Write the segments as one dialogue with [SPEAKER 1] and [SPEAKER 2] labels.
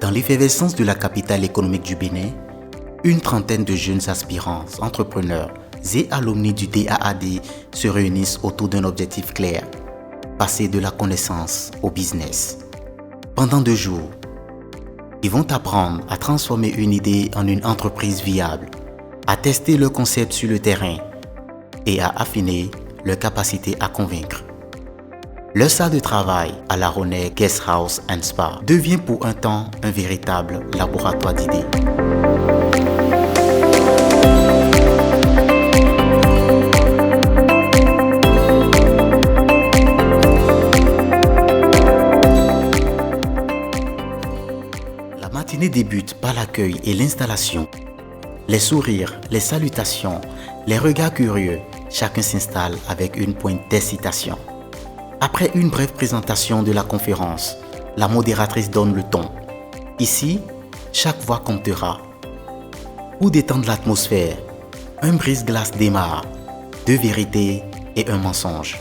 [SPEAKER 1] Dans l'effervescence de la capitale économique du Bénin, une trentaine de jeunes aspirants, entrepreneurs et alumni du DAAD se réunissent autour d'un objectif clair, passer de la connaissance au business. Pendant 2 jours, ils vont apprendre à transformer une idée en une entreprise viable, à tester le concept sur le terrain et à affiner leur capacité à convaincre. Leur salle de travail à la Ronay Guest House and Spa devient pour un temps un véritable laboratoire d'idées. La matinée débute par l'accueil et l'installation. Les sourires, les salutations, les regards curieux, chacun s'installe avec une pointe d'excitation. Après une brève présentation de la conférence, la modératrice donne le ton. Ici, chaque voix comptera. Pour détendre l'atmosphère, un brise-glace démarre, 2 vérités et un mensonge.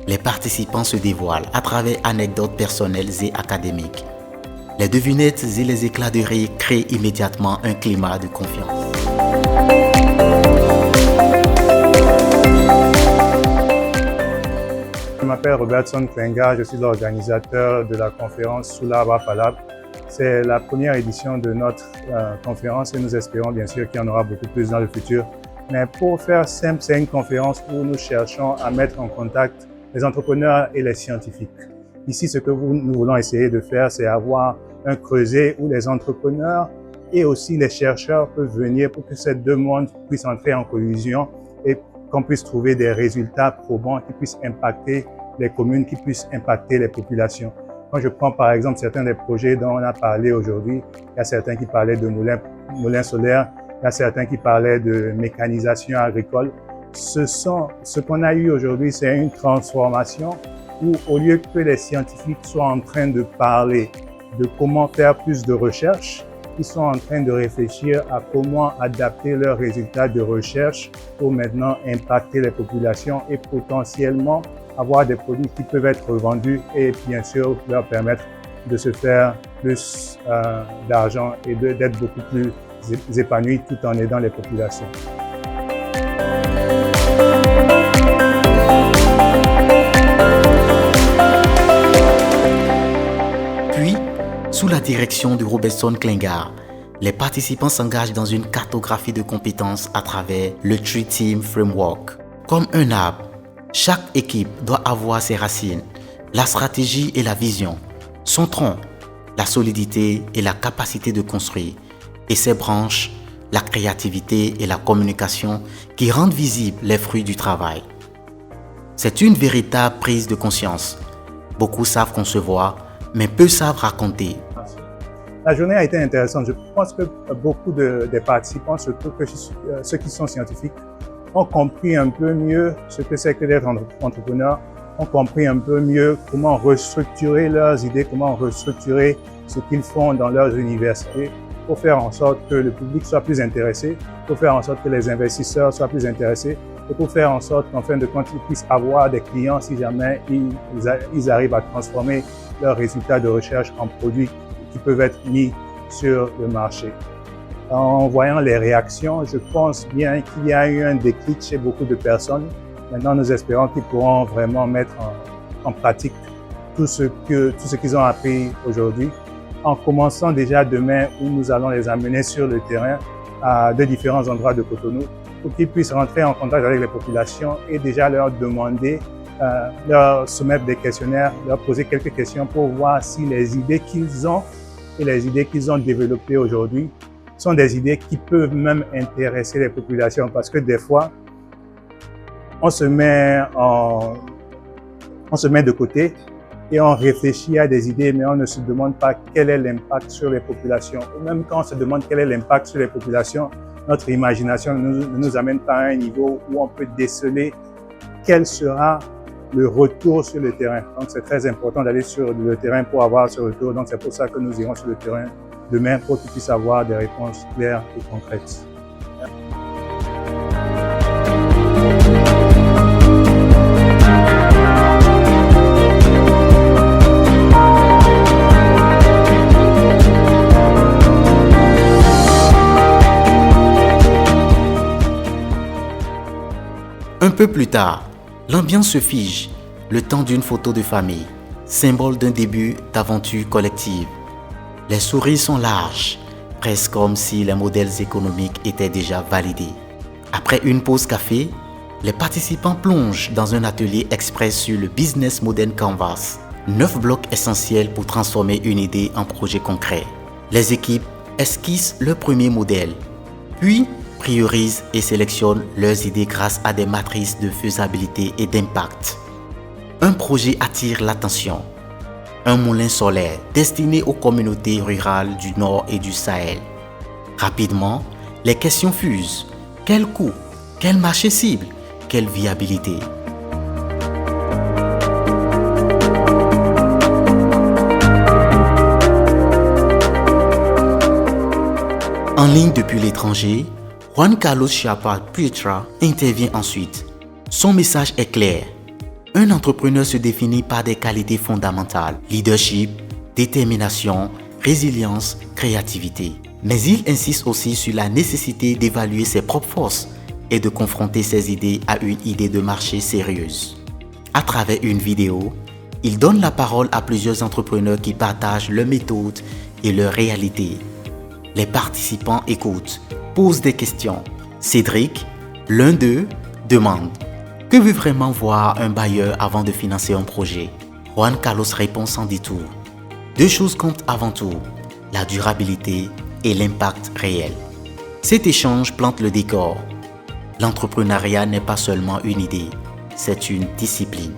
[SPEAKER 1] Les participants se dévoilent à travers anecdotes personnelles et académiques. Les devinettes et les éclats de rire créent immédiatement un climat de confiance.
[SPEAKER 2] Je m'appelle Robertson Klenga, je suis l'organisateur de la conférence Soulaba Falab. C'est la première édition de notre conférence et nous espérons bien sûr qu'il y en aura beaucoup plus dans le futur. Mais pour faire simple, c'est une conférence où nous cherchons à mettre en contact les entrepreneurs et les scientifiques. Ici, ce que nous voulons essayer de faire, c'est avoir un creuset où les entrepreneurs et aussi les chercheurs peuvent venir pour que ces 2 mondes puissent entrer en collision et qu'on puisse trouver des résultats probants qui puissent impacter les communes, qui puissent impacter les populations. Quand je prends par exemple certains des projets dont on a parlé aujourd'hui, il y a certains qui parlaient de moulins solaires, il y a certains qui parlaient de mécanisation agricole. Ce qu'on a eu aujourd'hui, c'est une transformation où au lieu que les scientifiques soient en train de parler de comment faire plus de recherche, ils sont en train de réfléchir à comment adapter leurs résultats de recherche pour maintenant impacter les populations et potentiellement avoir des produits qui peuvent être vendus et bien sûr leur permettre de se faire plus d'argent et d'être beaucoup plus épanouis tout en aidant les populations.
[SPEAKER 1] Puis, sous la direction de Robertson Klenga, les participants s'engagent dans une cartographie de compétences à travers le Tree Team Framework. Comme un arbre, chaque équipe doit avoir ses racines, la stratégie et la vision, son tronc, la solidité et la capacité de construire, et ses branches, la créativité et la communication qui rendent visibles les fruits du travail. C'est une véritable prise de conscience. Beaucoup savent concevoir, mais peu savent raconter.
[SPEAKER 2] La journée a été intéressante. Je pense que beaucoup des participants, surtout que ceux qui sont scientifiques, ont compris un peu mieux ce que c'est que d'être entrepreneur, ont compris un peu mieux comment restructurer leurs idées, comment restructurer ce qu'ils font dans leurs universités pour faire en sorte que le public soit plus intéressé, pour faire en sorte que les investisseurs soient plus intéressés et pour faire en sorte qu'en fin de compte, ils puissent avoir des clients si jamais ils arrivent à transformer leurs résultats de recherche en produits qui peuvent être mis sur le marché. En voyant les réactions, je pense bien qu'il y a eu un déclic chez beaucoup de personnes. Maintenant, nous espérons qu'ils pourront vraiment mettre en pratique tout ce qu'ils ont appris aujourd'hui, en commençant déjà demain où nous allons les amener sur le terrain à de différents endroits de Cotonou pour qu'ils puissent rentrer en contact avec les populations et déjà leur demander, leur soumettre des questionnaires, leur poser quelques questions pour voir si les idées qu'ils ont et les idées qu'ils ont développées aujourd'hui sont des idées qui peuvent même intéresser les populations parce que des fois, on se met de côté et on réfléchit à des idées, mais on ne se demande pas quel est l'impact sur les populations. Ou même quand on se demande quel est l'impact sur les populations, notre imagination ne nous amène pas à un niveau où on peut déceler quel sera le retour sur le terrain. Donc c'est très important d'aller sur le terrain pour avoir ce retour. Donc c'est pour ça que nous irons sur le terrain demain pour qu'ils puissent avoir des réponses claires et concrètes.
[SPEAKER 1] Un peu plus tard, l'ambiance se fige, le temps d'une photo de famille, symbole d'un début d'aventure collective. Les sourires sont larges, presque comme si les modèles économiques étaient déjà validés. Après une pause café, les participants plongent dans un atelier express sur le Business Model Canvas. 9 blocs essentiels pour transformer une idée en projet concret. Les équipes esquissent leur premier modèle, puis priorisent et sélectionnent leurs idées grâce à des matrices de faisabilité et d'impact. Un projet attire l'attention. Un moulin solaire destiné aux communautés rurales du Nord et du Sahel. Rapidement, les questions fusent. Quel coût? Quel marché cible? Quelle viabilité? En ligne depuis l'étranger, Juan Carlos Chiapa Pietra intervient ensuite. Son message est clair. Un entrepreneur se définit par des qualités fondamentales: leadership, détermination, résilience, créativité. Mais il insiste aussi sur la nécessité d'évaluer ses propres forces et de confronter ses idées à une idée de marché sérieuse. À travers une vidéo, il donne la parole à plusieurs entrepreneurs qui partagent leurs méthodes et leurs réalités. Les participants écoutent, posent des questions. Cédric, l'un d'eux, demande: que veut vraiment voir un bailleur avant de financer un projet? Juan Carlos répond sans détour: 2 choses comptent avant tout, la durabilité et l'impact réel. Cet échange plante le décor. L'entrepreneuriat n'est pas seulement une idée, c'est une discipline.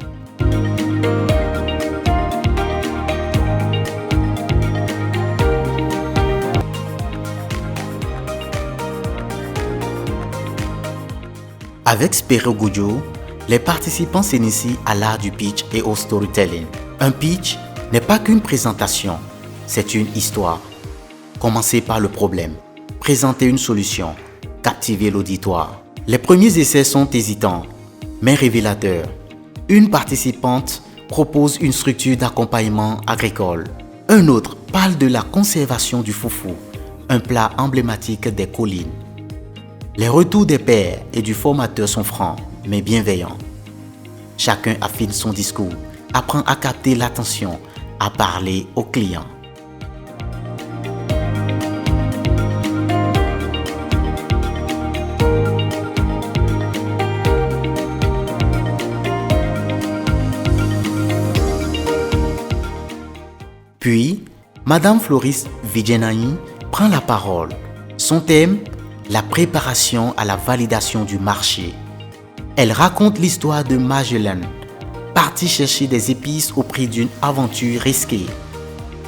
[SPEAKER 1] Avec Spero Goudio, les participants s'initient à l'art du pitch et au storytelling. Un pitch n'est pas qu'une présentation, c'est une histoire. Commencez par le problème, présenter une solution, captiver l'auditoire. Les premiers essais sont hésitants, mais révélateurs. Une participante propose une structure d'accompagnement agricole. Un autre parle de la conservation du foufou, un plat emblématique des collines. Les retours des pairs et du formateur sont francs, mais bienveillants. Chacun affine son discours, apprend à capter l'attention, à parler aux clients. Puis, Madame Floris Vigenani prend la parole. Son thème: la préparation à la validation du marché. Elle raconte l'histoire de Magellan, parti chercher des épices au prix d'une aventure risquée.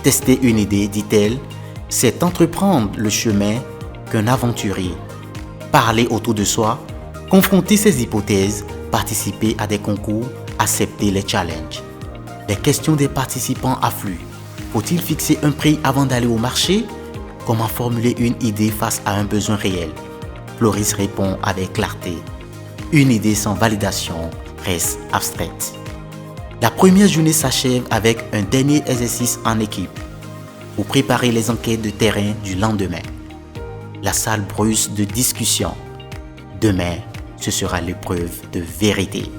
[SPEAKER 1] Tester une idée, dit-elle, c'est entreprendre le chemin qu'un aventurier. Parler autour de soi, confronter ses hypothèses, participer à des concours, accepter les challenges. Les questions des participants affluent. Faut-il fixer un prix avant d'aller au marché? Comment formuler une idée face à un besoin réel? Floris répond avec clarté: une idée sans validation reste abstraite. La première journée s'achève avec un dernier exercice en équipe pour préparer les enquêtes de terrain du lendemain. La salle bruisse de discussion. Demain, ce sera l'épreuve de vérité.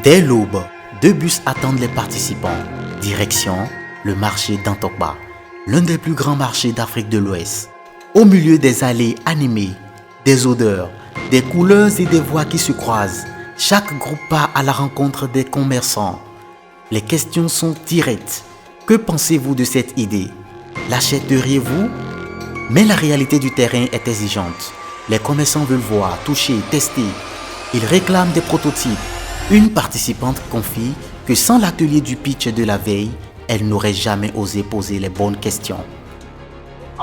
[SPEAKER 1] Dès l'aube, 2 bus attendent les participants. Direction, le marché d'Antokba, l'un des plus grands marchés d'Afrique de l'Ouest. Au milieu des allées animées, des odeurs, des couleurs et des voix qui se croisent, chaque groupe part à la rencontre des commerçants. Les questions sont directes. Que pensez-vous de cette idée? L'achèteriez-vous? Mais la réalité du terrain est exigeante. Les commerçants veulent voir, toucher, tester. Ils réclament des prototypes. Une participante confie que sans l'atelier du pitch de la veille, elle n'aurait jamais osé poser les bonnes questions.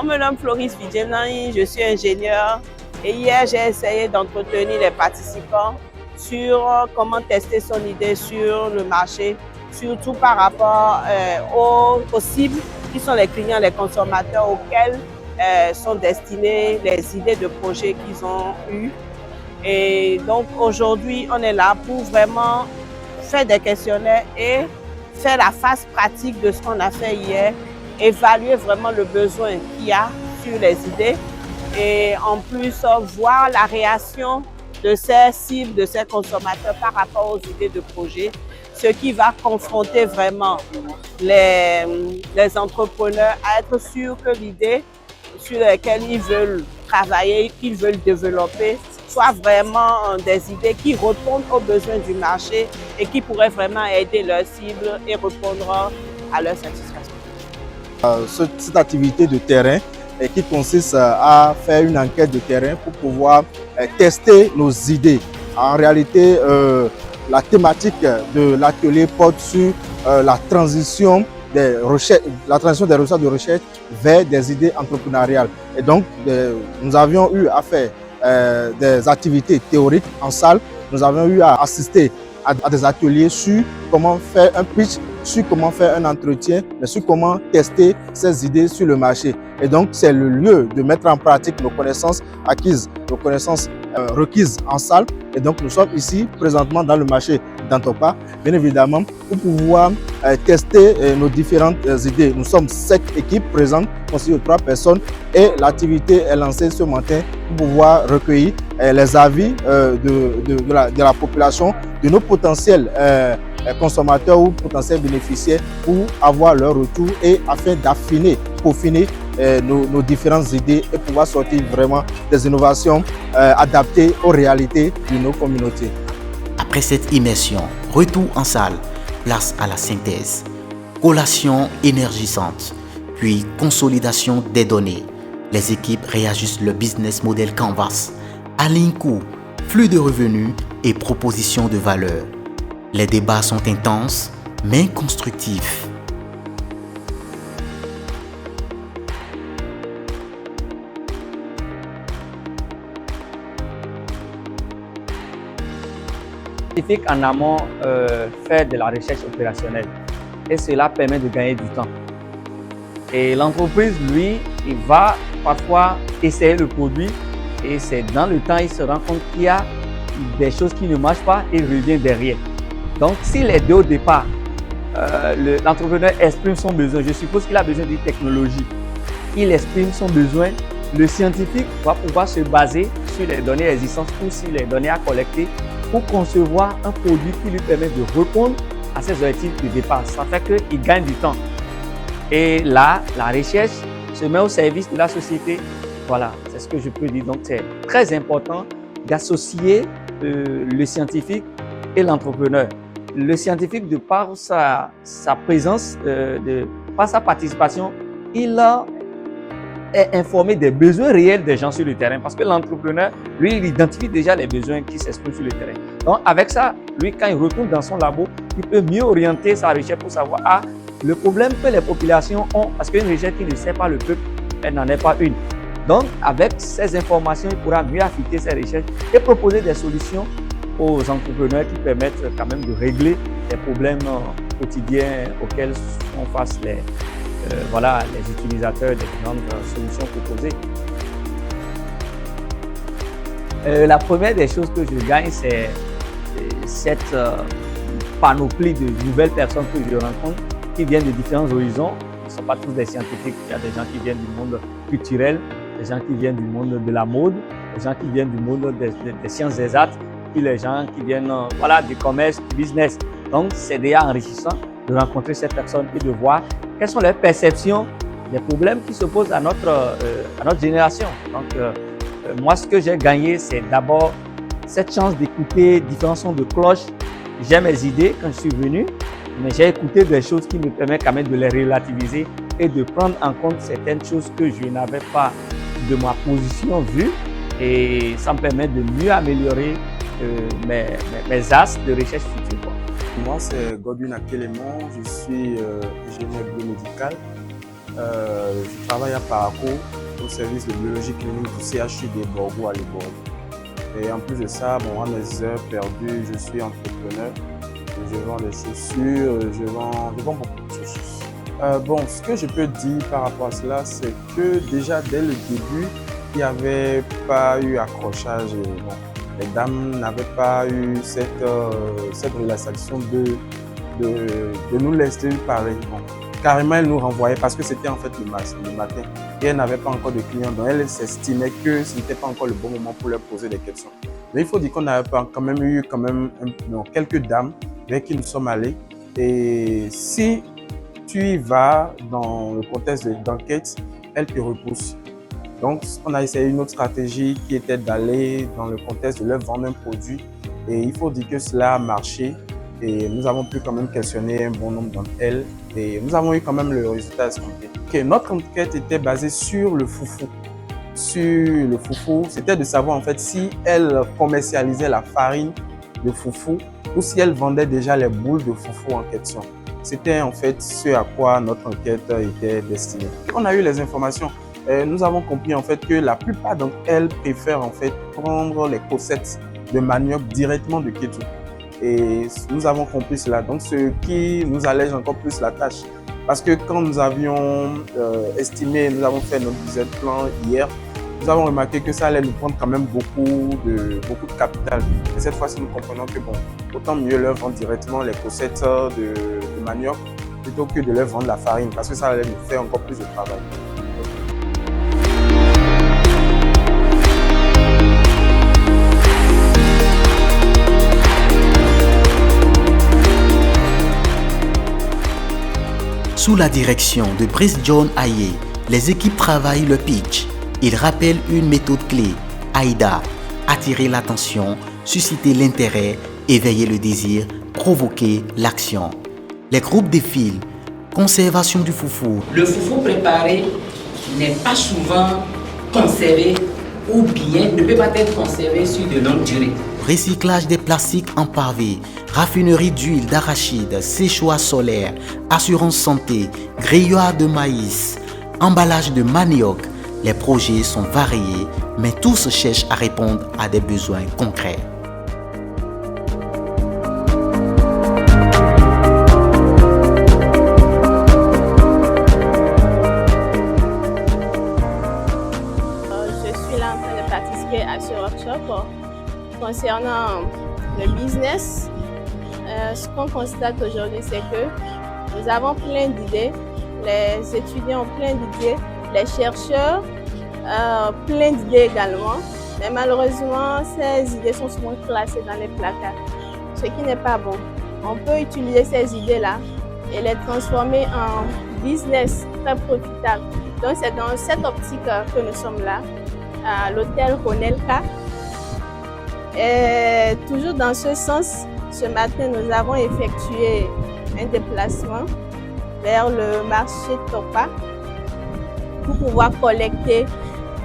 [SPEAKER 3] On me nomme Floris Vigenani, je suis ingénieur et hier j'ai essayé d'entretenir les participants sur comment tester son idée sur le marché, surtout par rapport aux cibles qui sont les clients, les consommateurs auxquels sont destinées, les idées de projets qu'ils ont eues. Et donc aujourd'hui, on est là pour vraiment faire des questionnaires et faire la phase pratique de ce qu'on a fait hier, évaluer vraiment le besoin qu'il y a sur les idées et en plus voir la réaction de ces cibles, de ces consommateurs par rapport aux idées de projet, ce qui va confronter vraiment les entrepreneurs à être sûrs que l'idée sur laquelle ils veulent travailler, qu'ils veulent développer, soit vraiment des idées qui répondent aux besoins du marché et qui pourraient vraiment aider leurs cibles et répondre à leur satisfaction.
[SPEAKER 4] Cette activité de terrain qui consiste à faire une enquête de terrain pour pouvoir tester nos idées. En réalité, la thématique de l'atelier porte sur la transition des recherches de recherche vers des idées entrepreneuriales. Et donc, nous avions eu à faire des activités théoriques en salle. Nous avons eu à assister à des ateliers sur comment faire un pitch, sur comment faire un entretien, mais sur comment tester ces idées sur le marché. Et donc, c'est le lieu de mettre en pratique nos connaissances acquises, nos connaissances requises en salle. Et donc, nous sommes ici présentement dans le marché d'Antopa, bien évidemment, pour pouvoir tester nos différentes idées. Nous sommes 7 équipes présentes, constituées de 3 personnes, et l'activité est lancée ce matin pour pouvoir recueillir les avis de la population, de nos potentiels consommateurs ou potentiels bénéficiaires pour avoir leur retour et afin d'affiner, peaufiner nos différentes idées et pouvoir sortir vraiment des innovations adaptées aux réalités de nos communautés.
[SPEAKER 1] Après cette immersion, retour en salle, place à la synthèse, collation énergisante, puis consolidation des données. Les équipes réajustent le business model Canvas, alignent coûts, flux de revenus et propositions de valeur. Les débats sont intenses, mais constructifs.
[SPEAKER 5] En amont, faire de la recherche opérationnelle et cela permet de gagner du temps. Et l'entreprise, lui, il va parfois essayer le produit et c'est dans le temps, il se rend compte qu'il y a des choses qui ne marchent pas et il revient derrière. Donc, s'il est dès au départ, l'entrepreneur exprime son besoin, je suppose qu'il a besoin d'une technologie, il exprime son besoin, le scientifique va pouvoir se baser sur les données existantes ou sur les données à collecter pour concevoir un produit qui lui permet de répondre à ses objectifs de départ. Ça fait qu'il gagne du temps. Et là, la recherche se met au service de la société. Voilà, c'est ce que je peux dire. Donc, c'est très important d'associer le scientifique et l'entrepreneur. Le scientifique, de par sa présence, par sa participation, il est informé des besoins réels des gens sur le terrain. Parce que l'entrepreneur, lui, il identifie déjà les besoins qui s'expriment sur le terrain. Donc, avec ça, lui, quand il retourne dans son labo, il peut mieux orienter sa recherche pour savoir le problème que les populations ont. Parce qu'une recherche qui ne sert pas le peuple, elle n'en est pas une. Donc, avec ces informations, il pourra mieux affecter ses recherches et proposer des solutions aux entrepreneurs qui permettent quand même de régler les problèmes quotidiens auxquels font face les utilisateurs des différentes solutions proposées. La première des choses que je gagne, c'est cette panoplie de nouvelles personnes que je rencontre qui viennent de différents horizons. Ils ne sont pas tous des scientifiques, il y a des gens qui viennent du monde culturel, des gens qui viennent du monde de la mode, des gens qui viennent du monde des sciences exactes, puis les gens qui viennent du commerce, du business. Donc, c'est déjà enrichissant de rencontrer ces personnes et de voir quelles sont leurs perceptions des problèmes qui se posent à notre génération. Donc, moi, ce que j'ai gagné, c'est d'abord cette chance d'écouter différents sons de cloche. J'ai mes idées quand je suis venu, mais j'ai écouté des choses qui me permettent quand même de les relativiser et de prendre en compte certaines choses que je n'avais pas de ma position vue. Et ça me permet de mieux améliorer mes axes de recherche future.
[SPEAKER 6] Moi, c'est Godwin Akelemon, je suis ingénieur biomédical. Je travaille à Paraco au service de biologie clinique du CHU des Borgo à Libourne. Et en plus de ça, à mes heures perdues, je suis entrepreneur. Je vends des chaussures, je vends beaucoup de choses. Bon, ce que je peux dire par rapport à cela, c'est que déjà dès le début, il n'y avait pas eu accrochage. Et, bon, les dames n'avaient pas eu cette relaxation de nous laisser parler. Bon, carrément, elles nous renvoyaient parce que c'était en fait le matin et elles n'avaient pas encore de clients. Donc, elles s'estimaient que ce n'était pas encore le bon moment pour leur poser des questions. Mais il faut dire qu'on avait quand même eu quelques dames avec qui nous sommes allés. Et si tu y vas dans le contexte d'enquête, elles te repoussent. Donc, on a essayé une autre stratégie qui était d'aller dans le contexte de leur vendre un produit. Et il faut dire que cela a marché. Et nous avons pu quand même questionner un bon nombre d'entre elles. Et nous avons eu quand même le résultat escompté. Okay, notre enquête était basée sur le foufou. Sur le foufou, c'était de savoir en fait si elles commercialisaient la farine de foufou ou si elles vendaient déjà les boules de foufou en question. C'était en fait ce à quoi notre enquête était destinée. On a eu les informations. Nous avons compris en fait que la plupart d'entre elles préfèrent en fait prendre les cossettes de manioc directement de Kétou. Et nous avons compris cela. Donc, ce qui nous allège encore plus la tâche. Parce que quand nous avions estimé, nous avons fait notre business plan hier, nous avons remarqué que ça allait nous prendre quand même beaucoup de capital. Et cette fois-ci, nous comprenons que bon, autant mieux leur vendre directement les cossettes de manioc plutôt que de leur vendre la farine parce que ça allait nous faire encore plus de travail.
[SPEAKER 1] Sous la direction de Brice John Aye, les équipes travaillent le pitch. Ils rappellent une méthode clé, AIDA, attirer l'attention, susciter l'intérêt, éveiller le désir, provoquer l'action. Les groupes défilent, conservation du foufou.
[SPEAKER 7] Le foufou préparé n'est pas souvent conservé ou bien ne peut pas être conservé sur de longues durées.
[SPEAKER 1] Recyclage des plastiques en pavé, raffinerie d'huile d'arachide, séchoir solaire, assurance santé, grillage de maïs, emballage de manioc. Les projets sont variés, mais tous cherchent à répondre à des besoins concrets.
[SPEAKER 3] Je suis là en train de participer à ce workshop concernant le business. Ce qu'on constate aujourd'hui, c'est que nous avons plein d'idées, les étudiants ont plein d'idées, les chercheurs plein d'idées également, mais malheureusement, ces idées sont souvent classées dans les placards, ce qui n'est pas bon. On peut utiliser ces idées-là et les transformer en business très profitable. Donc, c'est dans cette optique que nous sommes là, à l'hôtel Ronelka. Et toujours dans ce sens, ce matin, nous avons effectué un déplacement vers le marché Topa pour pouvoir collecter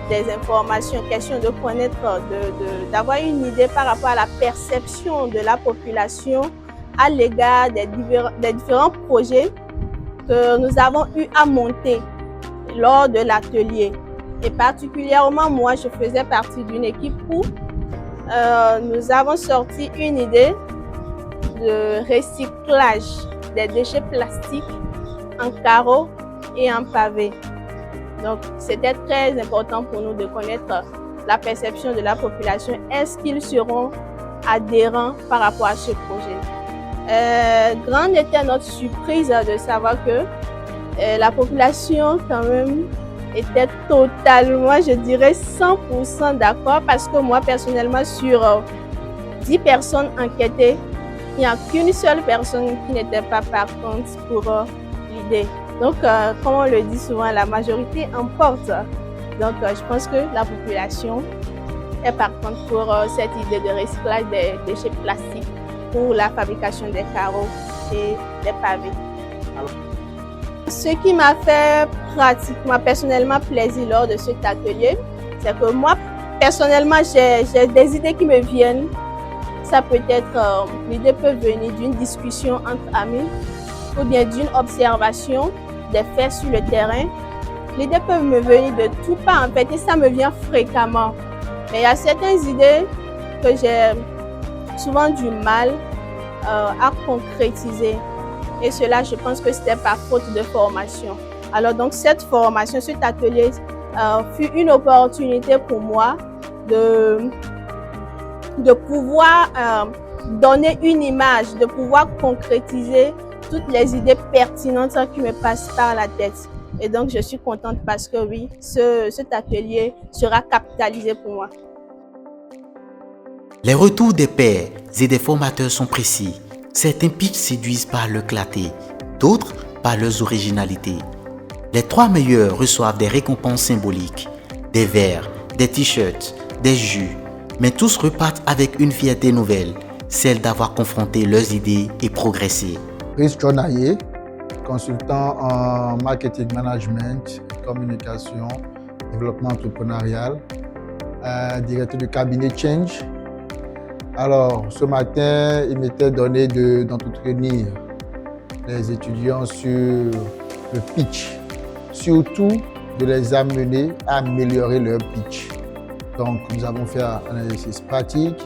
[SPEAKER 3] des informations, question de connaître, d'avoir une idée par rapport à la perception de la population à l'égard des différents projets que nous avons eu à monter lors de l'atelier. Et particulièrement, moi, je faisais partie d'une équipe où nous avons sorti une idée de recyclage des déchets plastiques en carreaux et en pavés. Donc, c'était très important pour nous de connaître la perception de la population. Est-ce qu'ils seront adhérents par rapport à ce projet? Grande était notre surprise de savoir que la population, quand même, était totalement, je dirais, 100% d'accord parce que moi, personnellement, sur 10 personnes enquêtées, il n'y a qu'une seule personne qui n'était pas partante pour l'idée. Donc, comme on le dit souvent, la majorité emporte. Donc, je pense que la population est partante pour cette idée de recyclage des déchets plastiques pour la fabrication des carreaux et des pavés. Ce qui m'a fait pratiquement, personnellement, plaisir lors de cet atelier, c'est que moi, personnellement, j'ai des idées qui me viennent. Ça peut être, l'idée peut venir d'une discussion entre amis ou bien d'une observation des faits sur le terrain. L'idée peut me venir de tout part en fait et ça me vient fréquemment. Mais il y a certaines idées que j'ai souvent du mal à concrétiser. Et cela, je pense que c'était par faute de formation. Alors donc cette formation, cet atelier fut une opportunité pour moi de pouvoir donner une image, de pouvoir concrétiser toutes les idées pertinentes qui me passent par la tête. Et donc, je suis contente parce que oui, cet atelier sera capitalisé pour moi.
[SPEAKER 1] Les retours des pairs et des formateurs sont précis. Certains pitchs séduisent par leur clarté, d'autres par leurs originalités. Les 3 meilleurs reçoivent des récompenses symboliques, des verres, des t-shirts, des jus, mais tous repartent avec une fierté nouvelle, celle d'avoir confronté leurs idées et progressé.
[SPEAKER 8] Chris John Aye, consultant en marketing management, communication, développement entrepreneurial, directeur du cabinet Change. Alors, ce matin, il m'était donné d'entretenir les étudiants sur le pitch, surtout de les amener à améliorer leur pitch. Donc, nous avons fait un exercice pratique.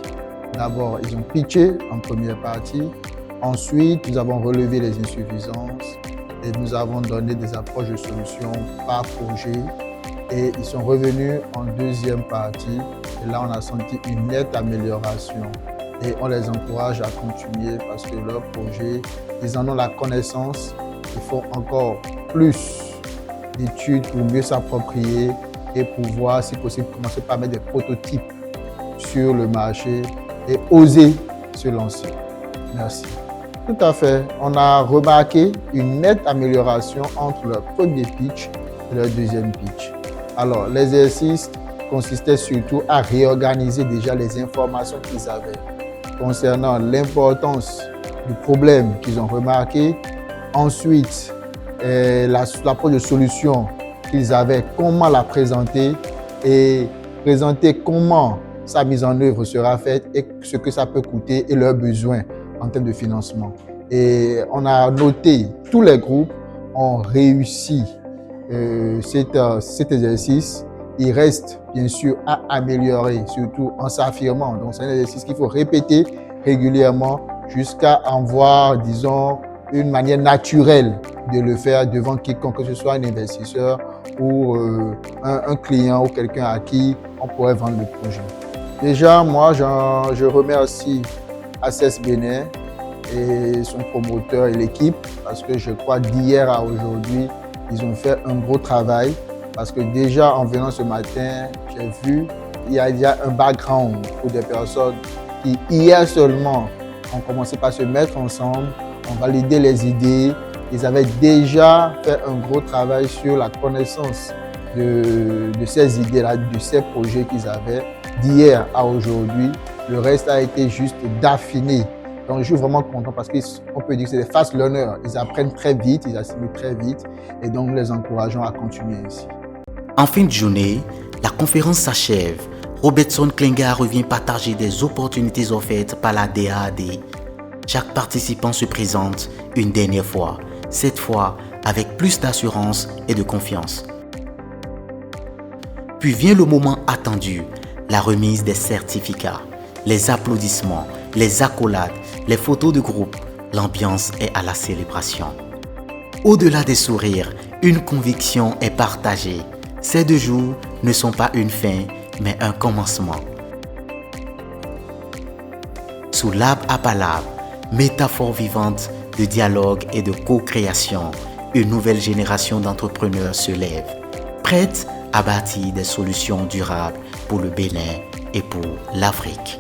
[SPEAKER 8] D'abord, ils ont pitché en première partie. Ensuite, nous avons relevé les insuffisances et nous avons donné des approches de solutions par projet. Et ils sont revenus en deuxième partie. Et là, on a senti une nette amélioration. Et on les encourage à continuer parce que leur projet, ils en ont la connaissance. Il faut encore plus d'études pour mieux s'approprier et pouvoir, si possible, commencer par mettre des prototypes sur le marché et oser se lancer. Merci. Tout à fait. On a remarqué une nette amélioration entre leur premier pitch et leur deuxième pitch. Alors, l'exercice consistait surtout à réorganiser déjà les informations qu'ils avaient concernant l'importance du problème qu'ils ont remarqué. Ensuite, l'approche de solution qu'ils avaient, comment la présenter et présenter comment sa mise en œuvre sera faite et ce que ça peut coûter et leurs besoins en termes de financement. Et on a noté, tous les groupes ont réussi cet exercice. Il reste bien sûr à améliorer, surtout en s'affirmant. Donc c'est un exercice qu'il faut répéter régulièrement jusqu'à en voir, disons, une manière naturelle de le faire devant quiconque, que ce soit un investisseur ou un client ou quelqu'un à qui on pourrait vendre le projet. Déjà, moi, je remercie Access Bénin et son promoteur et l'équipe parce que je crois d'hier à aujourd'hui, ils ont fait un gros travail parce que déjà en venant ce matin, j'ai vu il y a déjà un background pour des personnes qui hier seulement ont commencé par se mettre ensemble, ont validé les idées. Ils avaient déjà fait un gros travail sur la connaissance de ces idées-là, de ces projets qu'ils avaient d'hier à aujourd'hui. Le reste a été juste d'affiner. Donc, je suis vraiment content parce qu'on peut dire que c'est des fast learners. Ils apprennent très vite, ils assimilent très vite et donc nous les encourageons à continuer ainsi.
[SPEAKER 1] En fin de journée, la conférence s'achève. Robertson Klinga revient partager des opportunités offertes par la DAAD. Chaque participant se présente une dernière fois, cette fois avec plus d'assurance et de confiance. Puis vient le moment attendu, la remise des certificats, les applaudissements, les accolades, les photos de groupe. L'ambiance est à la célébration. Au-delà des sourires, une conviction est partagée. Ces 2 jours ne sont pas une fin, mais un commencement. Sous Lab à Lab, métaphore vivante de dialogue et de co-création, une nouvelle génération d'entrepreneurs se lève, prête à bâtir des solutions durables pour le Bénin et pour l'Afrique.